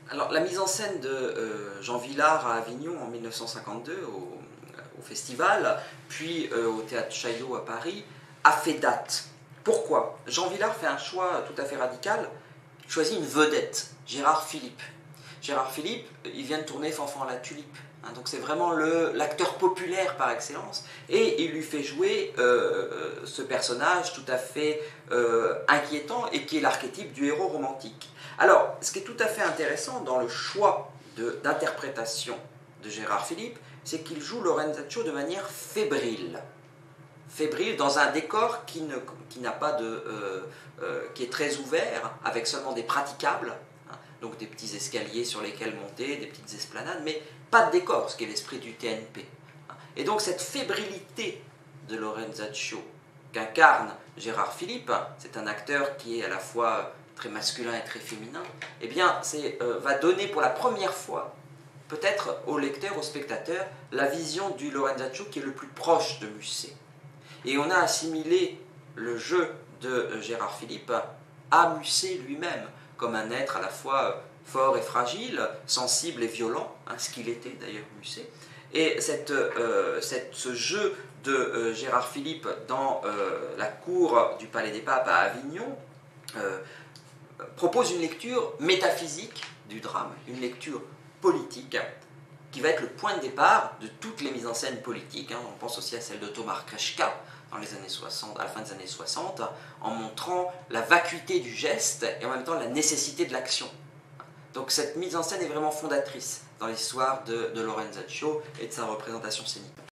Alors, la mise en scène de Jean Vilar à Avignon en 1952 au festival, puis au théâtre Chaillot à Paris, a fait date. Pourquoi? Jean Vilar fait un choix tout à fait radical. Il choisit une vedette, Gérard Philipe. Gérard Philipe, il vient de tourner Fanfan à la Tulipe. Donc c'est vraiment l'acteur populaire par excellence. Et il lui fait jouer ce personnage tout à fait inquiétant et qui est l'archétype du héros romantique. Alors, ce qui est tout à fait intéressant dans le choix d'interprétation de Gérard Philipe, c'est qu'il joue Lorenzaccio de manière fébrile. Fébrile dans un décor qui est très ouvert, avec seulement des praticables, donc des petits escaliers sur lesquels monter, des petites esplanades, mais pas de décor, ce qui est l'esprit du TNP. Et donc cette fébrilité de Lorenzaccio qu'incarne Gérard Philipe, c'est un acteur qui est à la fois très masculin et très féminin, eh bien, va donner pour la première fois, peut-être au lecteur, au spectateur, la vision du Lorenzaccio qui est le plus proche de Musset. Et on a assimilé le jeu de Gérard Philipe à Musset lui-même, comme un être à la fois fort et fragile, sensible et violent, ce qu'il était d'ailleurs Musset. Et ce jeu de Gérard Philipe dans la cour du Palais des Papes à Avignon propose une lecture métaphysique du drame, une lecture politique, qui va être le point de départ de toutes les mises en scène politiques. On pense aussi à celle de Thomas Kreshka dans les années 60, à la fin des années 60, en montrant la vacuité du geste et en même temps la nécessité de l'action. Donc cette mise en scène est vraiment fondatrice dans l'histoire de Lorenzaccio et de sa représentation scénique.